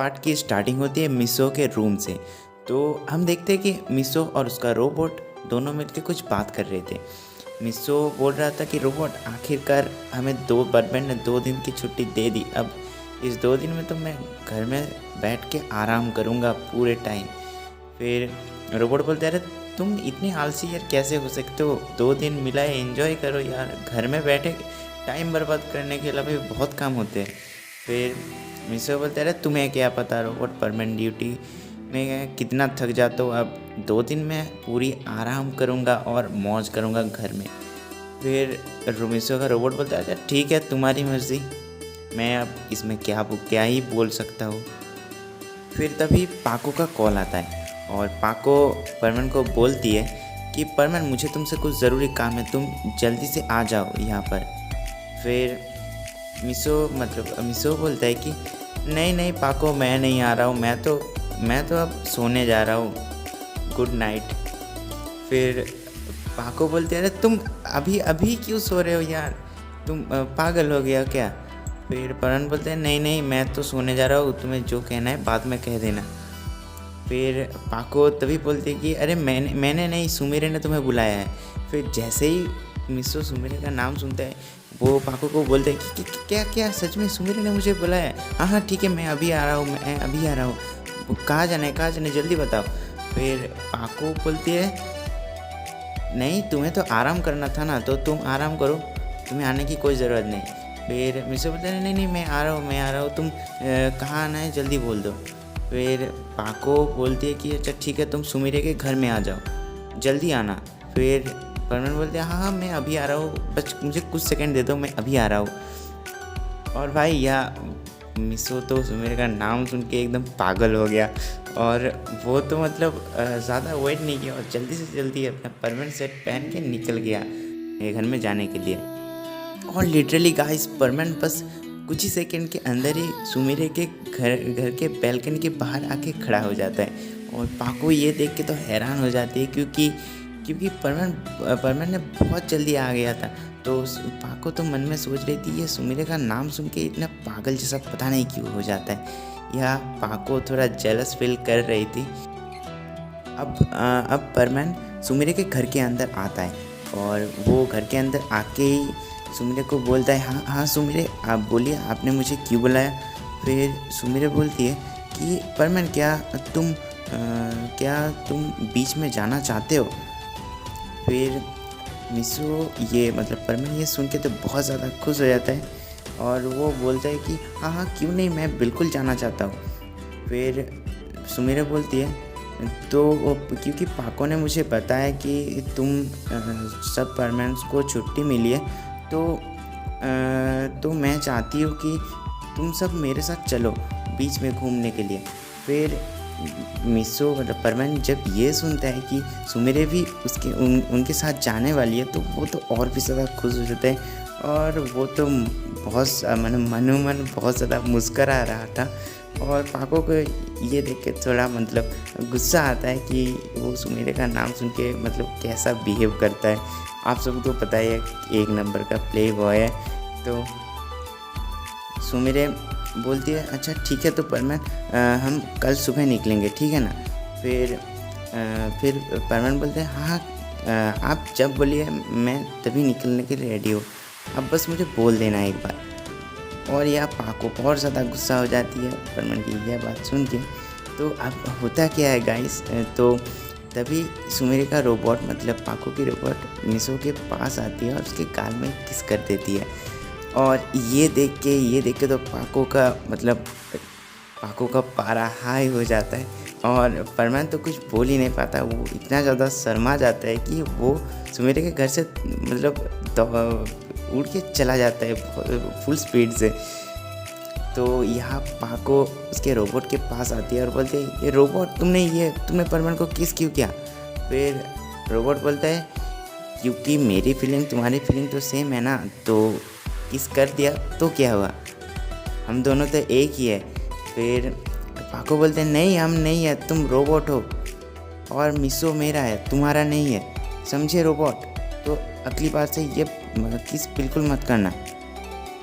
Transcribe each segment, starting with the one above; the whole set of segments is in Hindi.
पार्ट की स्टार्टिंग होती है मिसो के रूम से। तो हम देखते हैं कि मिसो और उसका रोबोट दोनों मिलकर कुछ बात कर रहे थे। मिसो बोल रहा था कि रोबोट आखिरकार हमें बर्डमैन ने 2 दिन की छुट्टी दे दी। अब इस 2 दिन में तो मैं घर में बैठ के आराम करूँगा पूरे टाइम। फिर रोबोट बोलते अरे तुम इतने आलसी यार कैसे हो सकते हो, 2 दिन मिला है एंजॉय करो यार, घर में बैठे टाइम बर्बाद करने के अलावा भी बहुत काम होते हैं। फिर मिसो बोलते अरे तुम्हें क्या पता रोबोट, परमानेंट ड्यूटी में कितना थक जाता हूँ, अब 2 दिन में पूरी आराम करूँगा और मौज करूँगा घर में। फिर मिसो का रोबोट बोलता है अच्छा ठीक है तुम्हारी मर्ज़ी, मैं अब इसमें क्या ही बोल सकता हूँ। फिर तभी पाको का कॉल आता है और पाको परमन को बोलती है कि परमन मुझे तुमसे कुछ ज़रूरी काम है, तुम जल्दी से आ जाओ यहाँ पर। फिर मिसो बोलता है कि नहीं पाको मैं नहीं आ रहा हूँ, मैं तो अब सोने जा रहा हूँ, गुड नाइट। फिर पाको बोलते हैं अरे तुम अभी क्यों सो रहे हो यार, तुम पागल हो गया क्या। फिर परमन बोलते हैं नहीं मैं तो सोने जा रहा हूँ, तुम्हें जो कहना है बाद में कह देना। फिर पाको तभी बोलती है कि अरे मैंने नहीं, सुमेरे ने तुम्हें बुलाया है। फिर जैसे ही मिसो सुमेरे का नाम सुनता है वो पाको को बोलते हैं कि क्या सच में सुमेरे ने मुझे बुलाया है, हाँ ठीक है मैं अभी आ रहा हूँ, कहाँ जाना है जल्दी बताओ। फिर पाको बोलती है नहीं तुम्हें तो आराम करना था ना, तो तुम आराम करो, तुम्हें आने की कोई ज़रूरत नहीं। फिर मिसो बोलते हैं नहीं मैं आ रहा हूँ, तुम कहाँ आना है जल्दी बोल दो। फिर पाको बोलती है कि अच्छा ठीक है तुम सुमिरे के घर में आ जाओ, जल्दी आना। फिर परमन बोलते हैं हाँ मैं अभी आ रहा हूँ, बस मुझे कुछ सेकंड दे दो, मैं अभी आ रहा हूँ। और भाई मिसो तो सुमिरे का नाम सुन के एकदम पागल हो गया और वो तो मतलब ज़्यादा वेट नहीं किया और जल्दी से जल्दी अपना परमानेंट सेट पहन के निकल गया घर में जाने के लिए। और लिटरली गाइस परमानेंट बस कुछ ही सेकंड के अंदर ही सुमिरे के घर के बैल्कनी के बाहर आके खड़ा हो जाता है। और पाको ये देख के तो हैरान हो जाती है क्योंकि परमानेंट ने बहुत जल्दी आ गया था। तो पाको तो मन में सोच रही थी ये सुमिरे का नाम सुन के इतना पागल जैसा पता नहीं क्यों हो जाता है, या पाको थोड़ा जेलस फील कर रही थी। अब परमानेंट सुमिरे के घर के अंदर आता है और वो घर के अंदर आके ही सुमिरे को बोलता है हाँ सुमिरे आप बोलिए, आपने मुझे क्यों बुलाया। फिर सुमिरे बोलती है कि परमन क्या तुम बीच में जाना चाहते हो। फिर मिसो परमन ये सुन के तो बहुत ज़्यादा खुश हो जाता है और वो बोलता है कि हाँ क्यों नहीं, मैं बिल्कुल जाना चाहता हूँ। फिर सुमिरे बोलती है तो क्योंकि पाको ने मुझे बताया कि तुम सब परमानेंट्स को छुट्टी मिली है, तो मैं चाहती हूँ कि तुम सब मेरे साथ चलो बीच में घूमने के लिए। फिर मिसो परमानेंट जब ये सुनता है कि सुमिरे भी उनके साथ जाने वाली है तो वो तो और भी ज़्यादा खुश हो जाता है और वो तो बहुत मनोमन बहुत ज़्यादा मुस्करा रहा था। और पाको को ये देख के थोड़ा गुस्सा आता है कि वो सुमिरे का नाम सुन के कैसा बिहेव करता है। आप सबको पता ही है 1 नंबर का प्ले बॉय है। तो सुमिरे बोलती है अच्छा ठीक है तो परमन हम कल सुबह निकलेंगे, ठीक है ना। फिर परमन बोलते हैं हाँ आप जब बोलिए मैं तभी निकलने के लिए रेडी हूँ, अब बस मुझे बोल देना एक बार। और यह पाको और ज़्यादा गुस्सा हो जाती है परमन की यह बात सुन के। तो अब होता क्या है गाइस, तो तभी सुमिरे का रोबोट पाको की रोबोट मिसो के पास आती है और उसके गाल में किस कर देती है। और ये देख के तो पाको का पारा हाई हो जाता है और परमान तो कुछ बोल ही नहीं पाता, वो इतना ज़्यादा शर्मा जाता है कि वो सुमिरे के घर से उड़ के चला जाता है फुल स्पीड से। तो यहाँ पाको उसके रोबोट के पास आती है और बोलते है ये रोबोट तुमने परमान को किस क्यों किया। फिर रोबोट बोलता है क्योंकि मेरी फीलिंग तुम्हारी फीलिंग तो सेम है ना, तो किस कर दिया तो क्या हुआ, हम दोनों तो एक ही है। फिर पाको बोलते हैं नहीं हम नहीं है, तुम रोबोट हो और मिसो मेरा है तुम्हारा नहीं है, समझे रोबोट। तो अगली बार से ये किस बिल्कुल मत करना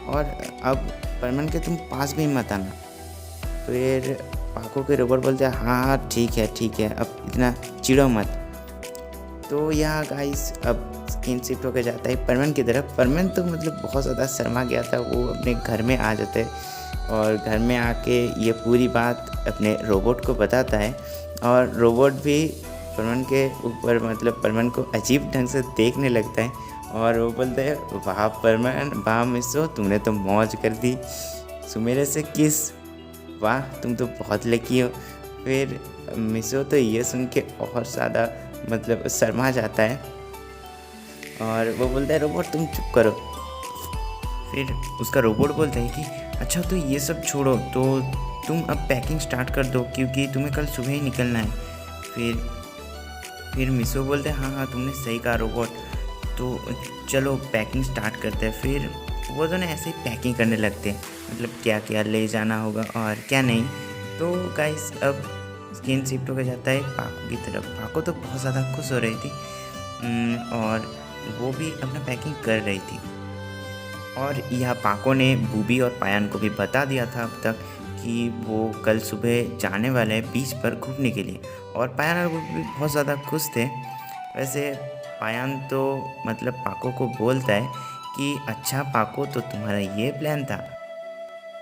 और अब परमन के तुम पास भी मत आना। फिर पाको के रोबोट बोलते हैं हाँ हाँ ठीक है अब इतना चिढ़ो मत। तो यहाँ गाइस अब स्किन शिफ्ट होकर जाता है परमन की तरफ। परमन तो मतलब बहुत ज़्यादा शर्मा गया था, वो अपने घर में आ जाता है और घर में आके ये पूरी बात अपने रोबोट को बताता है। और रोबोट भी परमन के ऊपर मतलब परमन को अजीब ढंग से देखने लगता है और वो बोलता है वाह परमन, वाह मिसो, तुमने तो मौज कर दी, सुमेरे से किस, वाह तुम तो बहुत लकी हो। फिर मिसो तो ये सुन के और ज़्यादा मतलब शर्मा जाता है और वो बोलता है रोबोट तुम चुप करो। फिर उसका रोबोट बोलता है कि अच्छा तो ये सब छोड़ो, तो तुम अब पैकिंग स्टार्ट कर दो क्योंकि तुम्हें कल सुबह ही निकलना है। फिर मिसो बोलते हैं हाँ तुमने सही कहा रोबोट, तो चलो पैकिंग स्टार्ट करते हैं। फिर वो दोनों ऐसे ही पैकिंग करने लगते हैं, मतलब क्या क्या ले जाना होगा और क्या नहीं। तो गाइस अब स्किन शिफ्ट होकर जाता है पाको की तरफ। पाको तो बहुत ज़्यादा खुश हो रही थी और वो भी अपना पैकिंग कर रही थी। और यह पाको ने बूबी और पायन को भी बता दिया था अब तक कि वो कल सुबह जाने वाले हैं बीच पर घूमने के लिए। और पायन और बूबी भी बहुत ज़्यादा खुश थे। वैसे पायन तो मतलब पाको को बोलता है कि अच्छा पाको तो तुम्हारा ये प्लान था।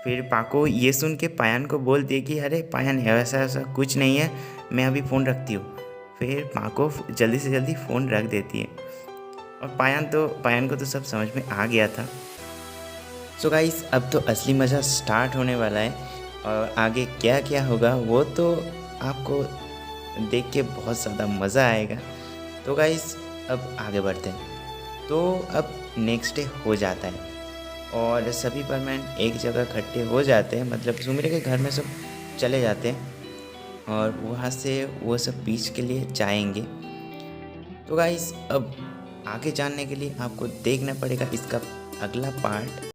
फिर पाको ये सुन के पायन को बोलती है कि अरे पायन ऐसा ऐसा कुछ नहीं है, मैं अभी फ़ोन रखती हूँ। फिर पाको जल्दी से जल्दी फ़ोन रख देती है और पायन को तो सब समझ में आ गया था। सो गाइस अब तो असली मज़ा स्टार्ट होने वाला है और आगे क्या क्या होगा वो तो आपको देख के बहुत ज़्यादा मज़ा आएगा। तो गाइस अब आगे बढ़ते हैं। तो अब नेक्स्ट डे हो जाता है और सभी परमानेंट एक जगह इकट्ठे हो जाते हैं, मतलब सुमिरे के घर में सब चले जाते हैं और वहाँ से वो सब बीच के लिए जाएंगे। तो गाइस अब आगे जानने के लिए आपको देखना पड़ेगा इसका अगला पार्ट।